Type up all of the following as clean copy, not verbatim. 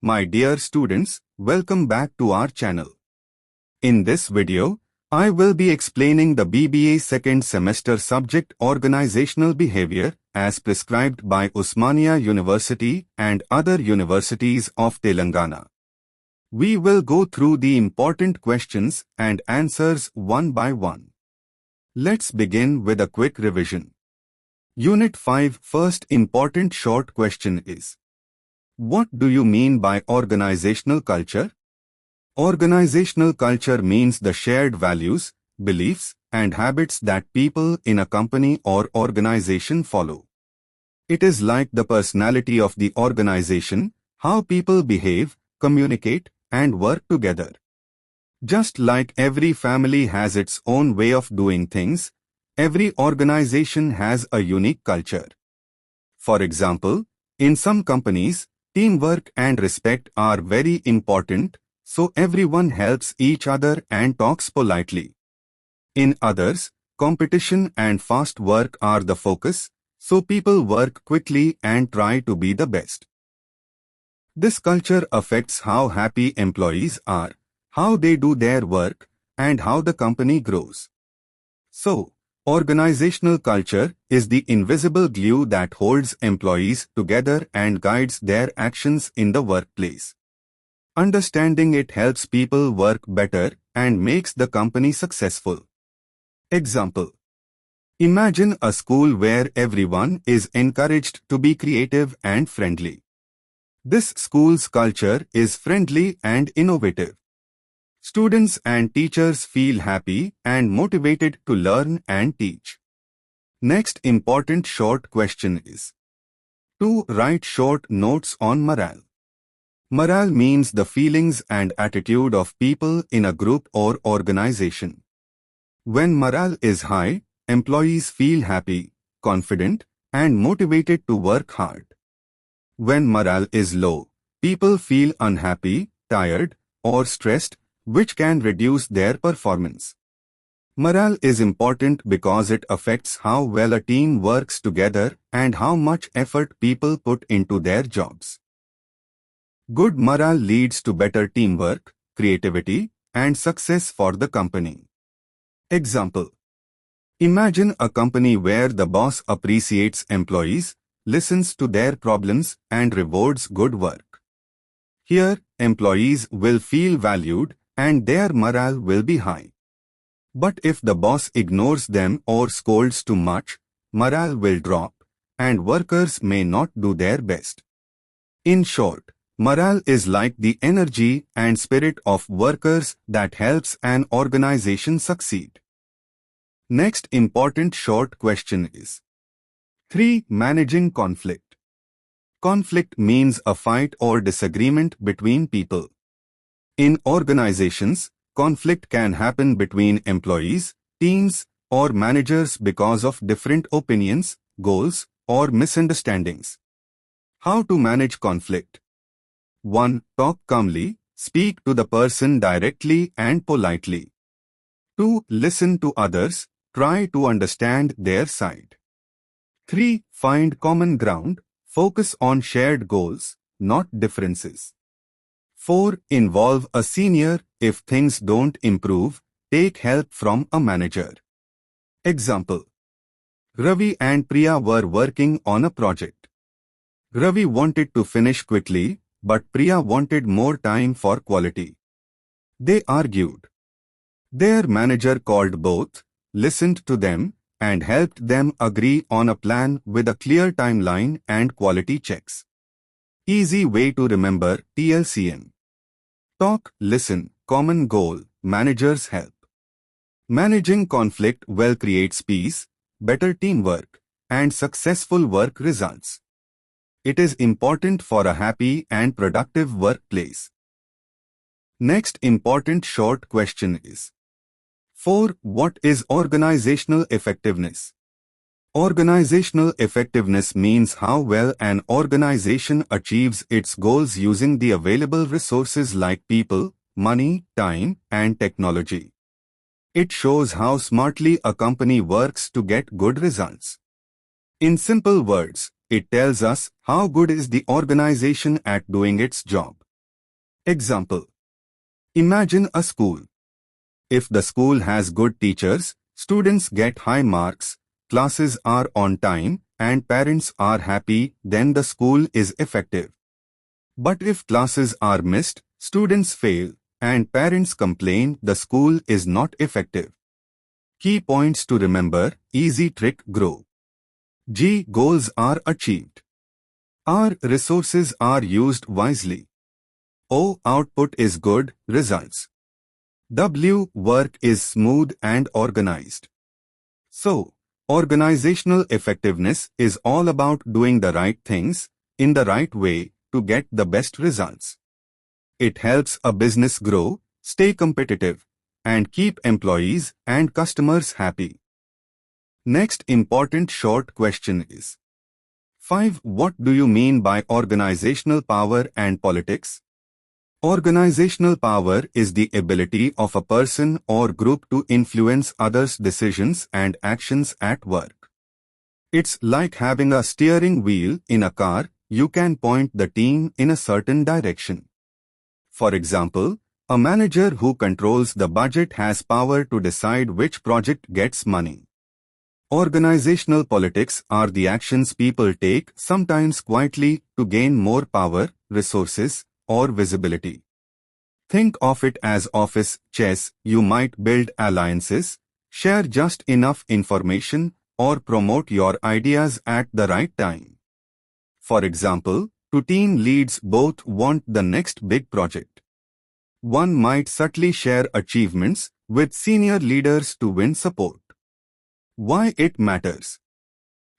My dear students, welcome back to our channel. In this video, I will be explaining the BBA second semester subject Organizational Behavior as prescribed by Osmania University and other universities of Telangana. We will go through the important questions and answers one by one. Let's begin with a quick revision. Unit 5 first important short question is: what do you mean by organizational culture? Organizational culture means the shared values, beliefs, and habits that people in a company or organization follow. It is like the personality of the organization, how people behave, communicate, and work together. Just like every family has its own way of doing things, every organization has a unique culture. For example, in some companies, teamwork and respect are very important, so everyone helps each other and talks politely. In others, competition and fast work are the focus, so people work quickly and try to be the best. This culture affects how happy employees are, how they do their work, and how the company grows. So, organizational culture is the invisible glue that holds employees together and guides their actions in the workplace. Understanding it helps people work better and makes the company successful. Example: imagine a school where everyone is encouraged to be creative and friendly. This school's culture is friendly and innovative. Students and teachers feel happy and motivated to learn and teach. Next important short question is: to write short notes on morale. Morale means the feelings and attitude of people in a group or organization. When morale is high, employees feel happy, confident, and motivated to work hard. When morale is low, people feel unhappy, tired, or stressed, which can reduce their performance. Morale is important because it affects how well a team works together and how much effort people put into their jobs. Good morale leads to better teamwork, creativity, and success for the company. Example: imagine a company where the boss appreciates employees, listens to their problems, and rewards good work. Here, employees will feel valued and their morale will be high. But if the boss ignores them or scolds too much, morale will drop, and workers may not do their best. In short, morale is like the energy and spirit of workers that helps an organization succeed. Next important short question is: 3. Managing conflict. Conflict means a fight or disagreement between people. In organizations, conflict can happen between employees, teams, or managers because of different opinions, goals, or misunderstandings. How to manage conflict? 1. Talk calmly, speak to the person directly and politely. 2. Listen to others, try to understand their side. 3. Find common ground, focus on shared goals, not differences. 4. Involve a senior. If things don't improve, take help from a manager. Example: Ravi and Priya were working on a project. Ravi wanted to finish quickly, but Priya wanted more time for quality. They argued. Their manager called both, listened to them, and helped them agree on a plan with a clear timeline and quality checks. Easy way to remember TLCM. Talk, listen, common goal, managers help. Managing conflict well creates peace, better teamwork, and successful work results. It is important for a happy and productive workplace. Next important short question is: 4. What is organizational effectiveness? Organizational effectiveness means how well an organization achieves its goals using the available resources like people, money, time, and technology. It shows how smartly a company works to get good results. In simple words, it tells us how good is the organization at doing its job. Example. Imagine a school. If the school has good teachers, students get high marks, classes are on time, and parents are happy, then the school is effective. But if classes are missed, students fail, and parents complain, the school is not effective. Key points to remember: easy trick, grow. G. Goals are achieved. R. Resources are used wisely. O. Output is good, results. W. Work is smooth and organized. So, organizational effectiveness is all about doing the right things in the right way to get the best results. It helps a business grow, stay competitive, and keep employees and customers happy. Next important short question is 5. What do you mean by organizational power and politics? Organizational power is the ability of a person or group to influence others' decisions and actions at work. It's like having a steering wheel in a car. You can point the team in a certain direction. For example, a manager who controls the budget has power to decide which project gets money. Organizational politics are the actions people take, sometimes quietly, to gain more power, resources, or visibility. Think of it as office chess. You might build alliances, share just enough information, or promote your ideas at the right time. For example, two team leads both want the next big project. One might subtly share achievements with senior leaders to win support. Why it matters?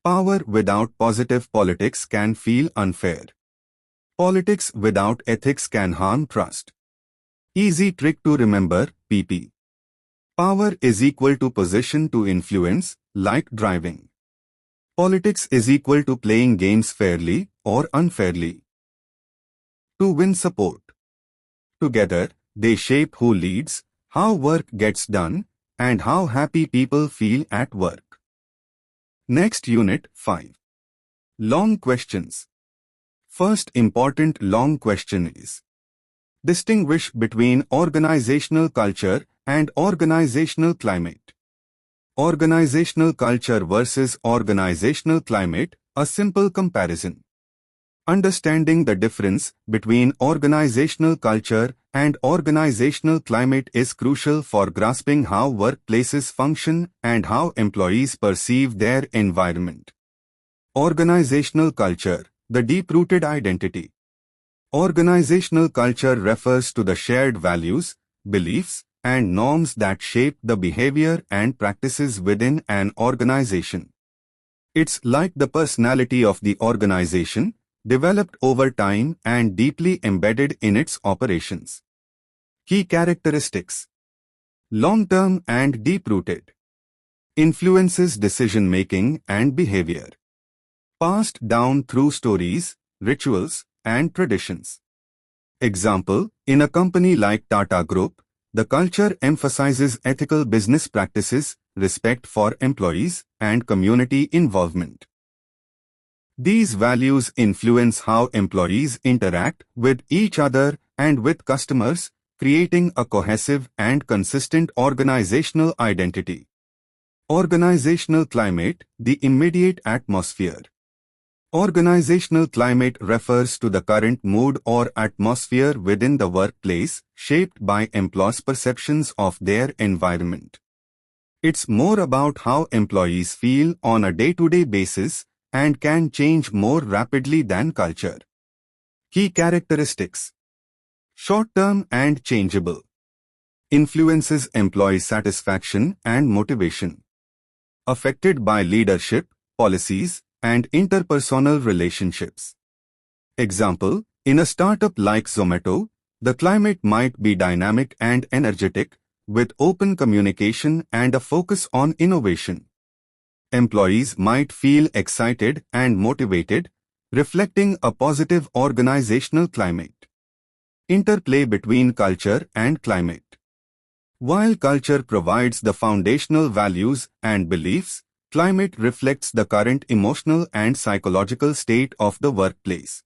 Power without positive politics can feel unfair. Politics without ethics can harm trust. Easy trick to remember, PP. Power is equal to position to influence, like driving. Politics is equal to playing games fairly or unfairly. To win support. Together, they shape who leads, how work gets done, and how happy people feel at work. Next unit, 5. Long questions. First important long question is: distinguish between organizational culture and organizational climate. Organizational culture versus organizational climate, a simple comparison. Understanding the difference between organizational culture and organizational climate is crucial for grasping how workplaces function and how employees perceive their environment. Organizational culture, the deep-rooted identity. Organizational culture refers to the shared values, beliefs, and norms that shape the behavior and practices within an organization. It's like the personality of the organization, developed over time and deeply embedded in its operations. Key characteristics: long-term and deep-rooted. Influences decision-making and behavior. Passed down through stories, rituals, and traditions. Example, in a company like Tata Group, the culture emphasizes ethical business practices, respect for employees, and community involvement. These values influence how employees interact with each other and with customers, creating a cohesive and consistent organizational identity. Organizational climate, the immediate atmosphere. Organizational climate refers to the current mood or atmosphere within the workplace, shaped by employees' perceptions of their environment. It's more about how employees feel on a day-to-day basis and can change more rapidly than culture. Key characteristics: short-term and changeable. Influences employee satisfaction and motivation. Affected by leadership, policies, and interpersonal relationships. Example, in a startup like Zomato, the climate might be dynamic and energetic, with open communication and a focus on innovation. Employees might feel excited and motivated, reflecting a positive organizational climate. Interplay between culture and climate. While culture provides the foundational values and beliefs, climate reflects the current emotional and psychological state of the workplace.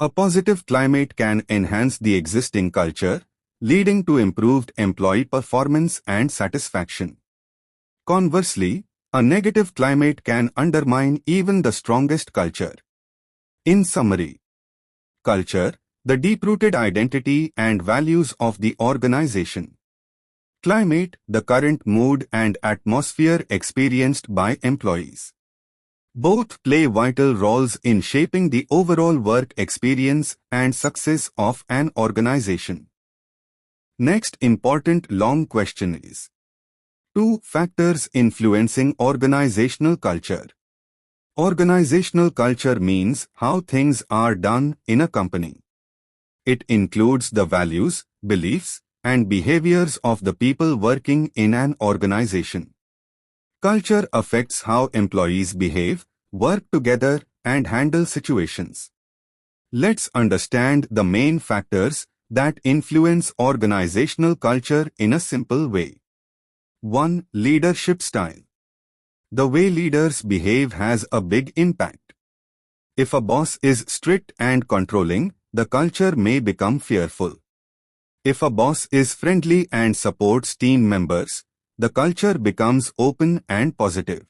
A positive climate can enhance the existing culture, leading to improved employee performance and satisfaction. Conversely, a negative climate can undermine even the strongest culture. In summary, culture, the deep-rooted identity and values of the organization. Climate, the current mood and atmosphere experienced by employees. Both play vital roles in shaping the overall work experience and success of an organization. Next important long question is: 2 factors influencing organizational culture. Organizational culture means how things are done in a company. It includes the values, beliefs, and behaviors of the people working in an organization. Culture affects how employees behave, work together, and handle situations. Let's understand the main factors that influence organizational culture in a simple way. 1. Leadership style. The way leaders behave has a big impact. If a boss is strict and controlling, the culture may become fearful. If a boss is friendly and supports team members, the culture becomes open and positive.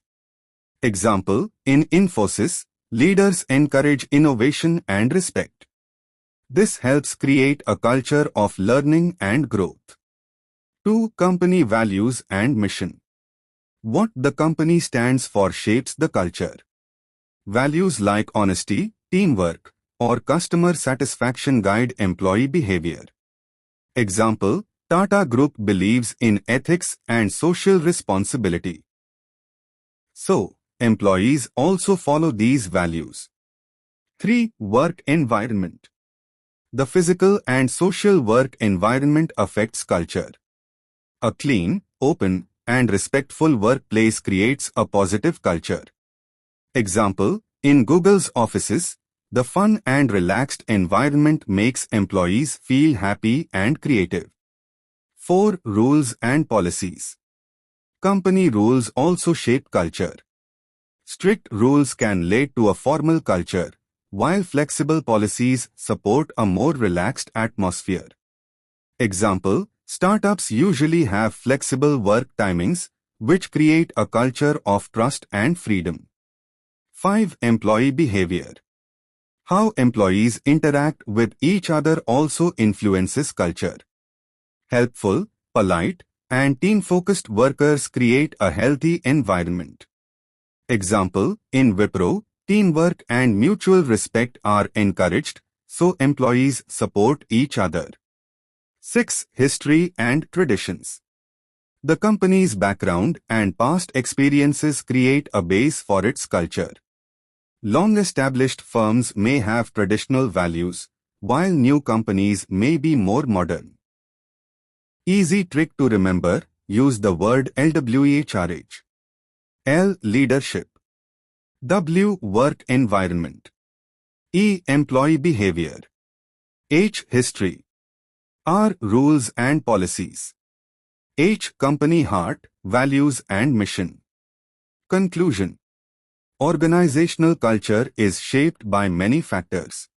Example, in Infosys, leaders encourage innovation and respect. This helps create a culture of learning and growth. 2. Company values and mission. What the company stands for shapes the culture. Values like honesty, teamwork, or customer satisfaction guide employee behavior. Example, Tata Group believes in ethics and social responsibility. So, employees also follow these values. 3. Work environment. The physical and social work environment affects culture. A clean, open, and respectful workplace creates a positive culture. Example, in Google's offices, the fun and relaxed environment makes employees feel happy and creative. 4. Rules and policies. Company rules also shape culture. Strict rules can lead to a formal culture, while flexible policies support a more relaxed atmosphere. Example, startups usually have flexible work timings, which create a culture of trust and freedom. 5. Employee behavior. How employees interact with each other also influences culture. Helpful, polite, and team-focused workers create a healthy environment. Example, in Wipro, teamwork and mutual respect are encouraged, so employees support each other. 6. History and traditions. The company's background and past experiences create a base for its culture. Long-established firms may have traditional values, while new companies may be more modern. Easy trick to remember, use the word LWHRH. L. Leadership. W. Work environment. E. Employee behavior. H. History. R. Rules and policies. H. Company heart, values and mission. Conclusion. Organizational culture is shaped by many factors.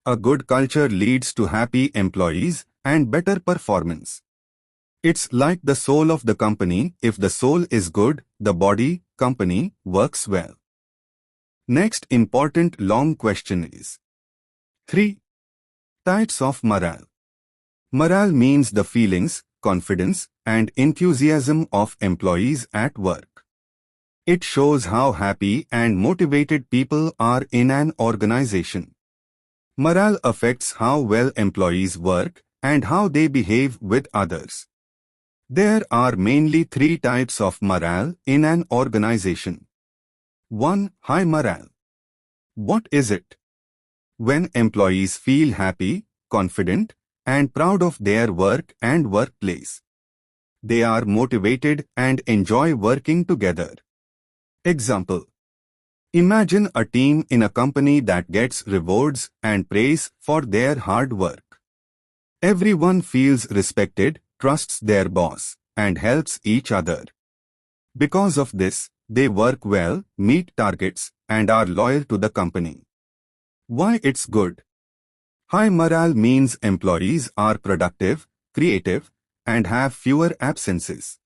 A good culture leads to happy employees and better performance. It's like the soul of the company. If the soul is good, the body, company, works well. Next important long question is: 3. Types of morale. Morale means the feelings, confidence, and enthusiasm of employees at work. It shows how happy and motivated people are in an organization. Morale affects how well employees work and how they behave with others. There are mainly 3 types of morale in an organization. 1. High morale. What is it? When employees feel happy, confident, and proud of their work and workplace. They are motivated and enjoy working together. Example. Imagine a team in a company that gets rewards and praise for their hard work. Everyone feels respected, trusts their boss, and helps each other. Because of this, they work well, meet targets, and are loyal to the company. Why it's good? High morale means employees are productive, creative, and have fewer absences.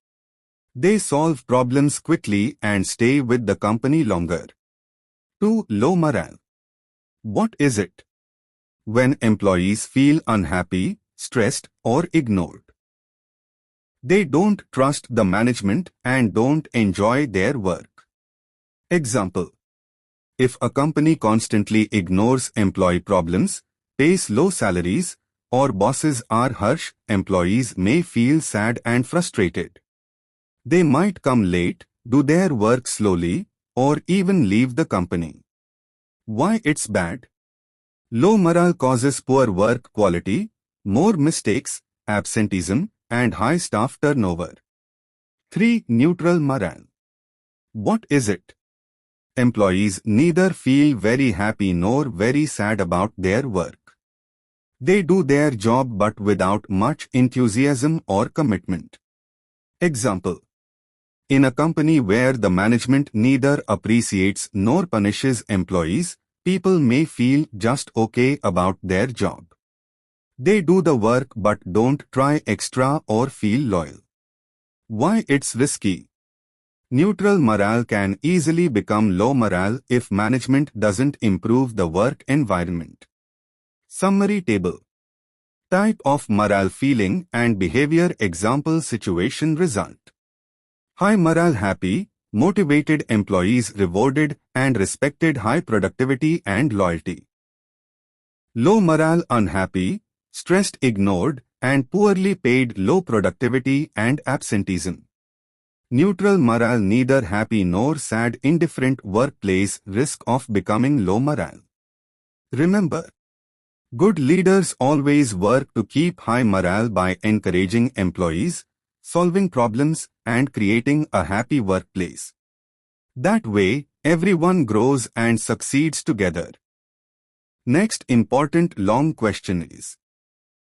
They solve problems quickly and stay with the company longer. 2. Low morale. What is it? When employees feel unhappy, stressed, or ignored. They don't trust the management and don't enjoy their work. Example: if a company constantly ignores employee problems, pays low salaries, or bosses are harsh, employees may feel sad and frustrated. They might come late, do their work slowly, or even leave the company. Why it's bad? Low morale causes poor work quality, more mistakes, absenteeism, and high staff turnover. 3. Neutral morale. What is it? Employees neither feel very happy nor very sad about their work. They do their job but without much enthusiasm or commitment. Example: in a company where the management neither appreciates nor punishes employees, people may feel just okay about their job. They do the work but don't try extra or feel loyal. Why it's risky? Neutral morale can easily become low morale if management doesn't improve the work environment. Summary table. Type of morale: feeling and behavior. Example: situation, result. High morale: happy, motivated employees, rewarded and respected, high productivity and loyalty. Low morale: unhappy, stressed, ignored, and poorly paid, low productivity and absenteeism. Neutral morale: neither happy nor sad, indifferent workplace, risk of becoming low morale. Remember, good leaders always work to keep high morale by encouraging employees, solving problems, and creating a happy workplace. That way, everyone grows and succeeds together. Next important long question is: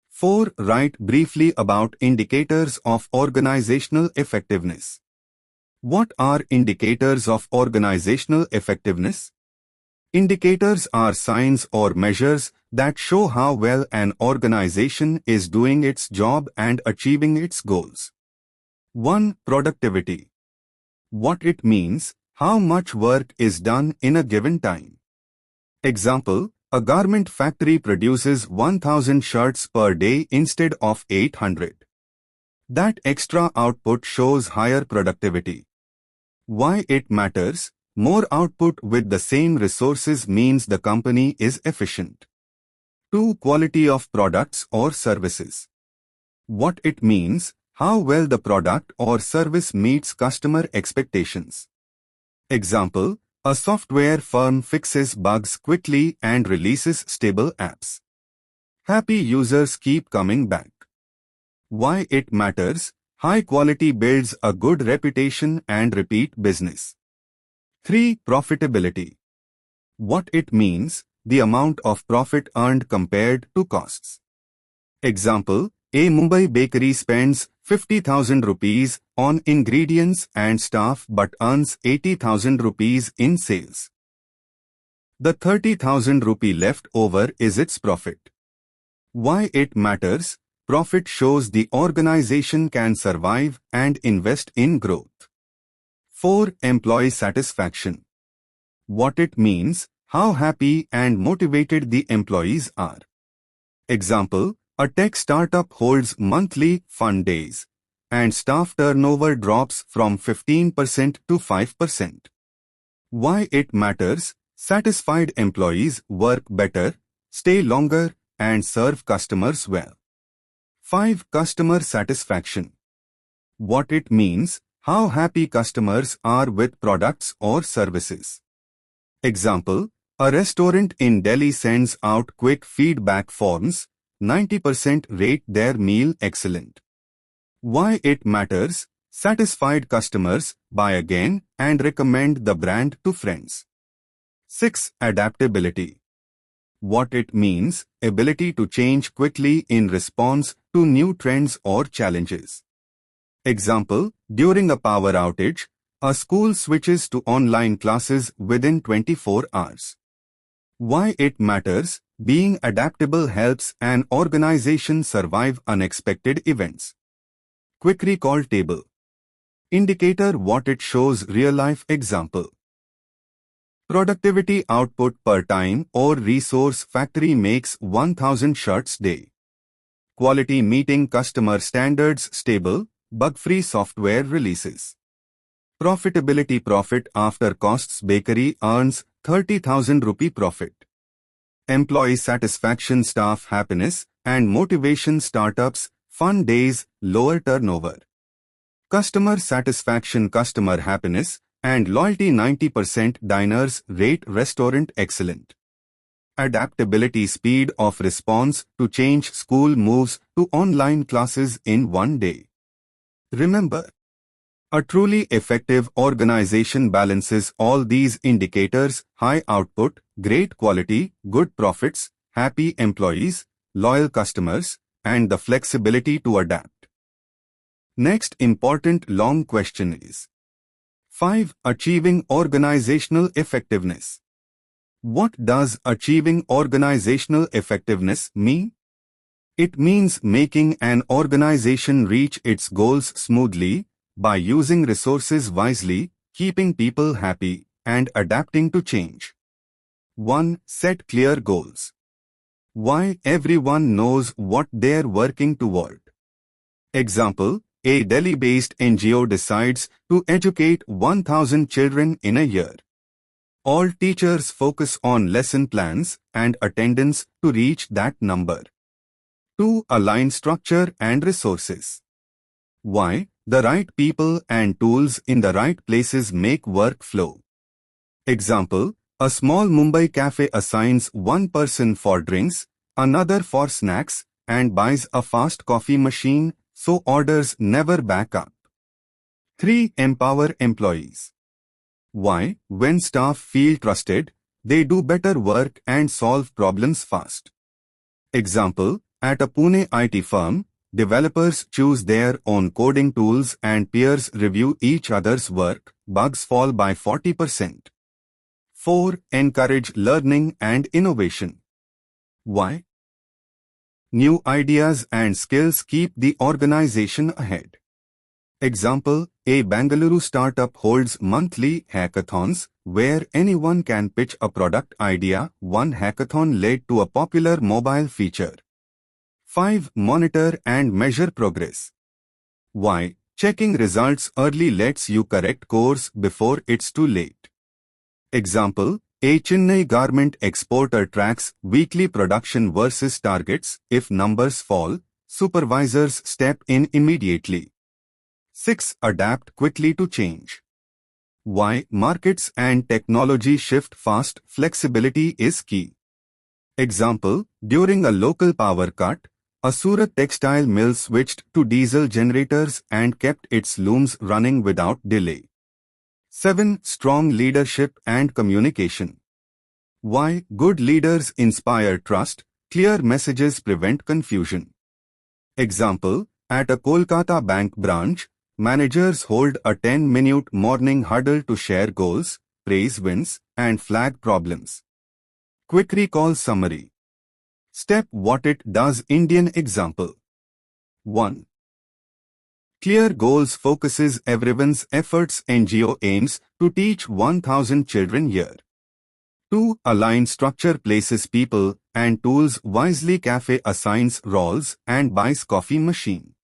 4. Write briefly about indicators of organizational effectiveness. What are indicators of organizational effectiveness? Indicators are signs or measures that show how well an organization is doing its job and achieving its goals. 1. Productivity. What it means: how much work is done in a given time. Example: a garment factory produces 1000 shirts per day instead of 800. That extra output shows higher productivity. Why it matters: more output with the same resources means the company is efficient. 2. Quality of products or services. What it means: how well the product or service meets customer expectations. Example: a software firm fixes bugs quickly and releases stable apps. Happy users keep coming back. Why it matters: high quality builds a good reputation and repeat business. 3. Profitability. What it means: the amount of profit earned compared to costs. Example: a Mumbai bakery spends 50,000 rupees on ingredients and staff but earns 80,000 rupees in sales. The 30,000 rupee left over is its profit. Why it matters: profit shows the organization can survive and invest in growth. 4. Employee satisfaction. What it means: how happy and motivated the employees are. Example: a tech startup holds monthly fun days, and staff turnover drops from 15% to 5%. Why it matters: satisfied employees work better, stay longer, and serve customers well. 5. Customer satisfaction. What it means: how happy customers are with products or services. Example: a restaurant in Delhi sends out quick feedback forms, 90% rate their meal excellent. Why it matters: satisfied customers buy again and recommend the brand to friends. 6. Adaptability. What it means: ability to change quickly in response to new trends or challenges. Example: during a power outage, a school switches to online classes within 24 hours. Why it matters: being adaptable helps an organization survive unexpected events. Quick recall table. Indicator: what it shows. Real-life example. Productivity output per time or resource: factory makes 1000 shirts day. Quality meeting customer standards: stable, bug-free software releases. Profitability: profit after costs, bakery earns 30,000 rupee profit. Employee satisfaction: staff happiness and motivation, startups fun days, lower turnover. Customer satisfaction: customer happiness and loyalty 90%, diners rate restaurant excellent. Adaptability: speed of response to change, school moves to online classes in one day. Remember, a truly effective organization balances all these indicators: high output, great quality, good profits, happy employees, loyal customers, and the flexibility to adapt. Next important long question is 5. Achieving organizational effectiveness. What does achieving organizational effectiveness mean? It means making an organization reach its goals smoothly by using resources wisely, keeping people happy, and adapting to change. 1. Set clear goals. Why? Everyone knows what they're working toward. Example: a Delhi-based NGO decides to educate 1000 children in a year. All teachers focus on lesson plans and attendance to reach that number. 2. Align structure and resources. Why? The right people and tools in the right places make work flow. Example: a small Mumbai cafe assigns one person for drinks, another for snacks, and buys a fast coffee machine so orders never back up. 3. Empower employees. Why? When staff feel trusted, they do better work and solve problems fast. Example: at a Pune IT firm, developers choose their own coding tools and peers review each other's work, bugs fall by 40%. 4. Encourage learning and innovation. Why? New ideas and skills keep the organization ahead. Example: a Bengaluru startup holds monthly hackathons where anyone can pitch a product idea. One hackathon led to a popular mobile feature. 5. Monitor and measure progress. Why? Checking results early lets you correct course before it's too late. Example: a Chennai garment exporter tracks weekly production versus targets. If numbers fall, supervisors step in immediately. 6. Adapt quickly to change. Why? Markets and technology shift fast. Flexibility is key. Example: during a local power cut, a Surat textile mill switched to diesel generators and kept its looms running without delay. 7. Strong leadership and communication. Why? Good leaders inspire trust, clear messages prevent confusion. Example: at a Kolkata bank branch, managers hold a 10-minute morning huddle to share goals, praise wins, and flag problems. Quick recall summary. Step: what it does. Indian example. 1. Clear goals focuses everyone's efforts. NGO aims to teach 1000 children year. 2. Align structure places people and tools wisely. Cafe assigns roles and buys coffee machine.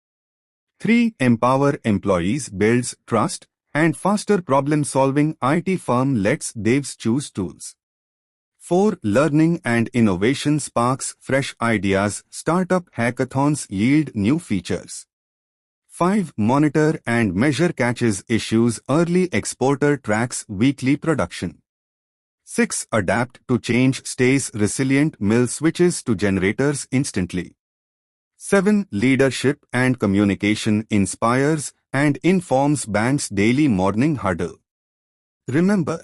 3. Empower employees builds trust and faster problem solving. IT firm lets devs choose tools. 4. Learning and innovation sparks fresh ideas. Startup hackathons yield new features. 5. Monitor and measure catches issues early. Exporter tracks weekly production. 6. Adapt to change stays resilient. Mill switches to generators instantly. 7. Leadership and communication inspires and informs bank's daily morning huddle. Remember,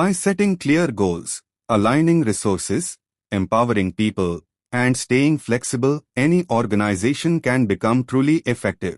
by setting clear goals, aligning resources, empowering people, and staying flexible, any organization can become truly effective.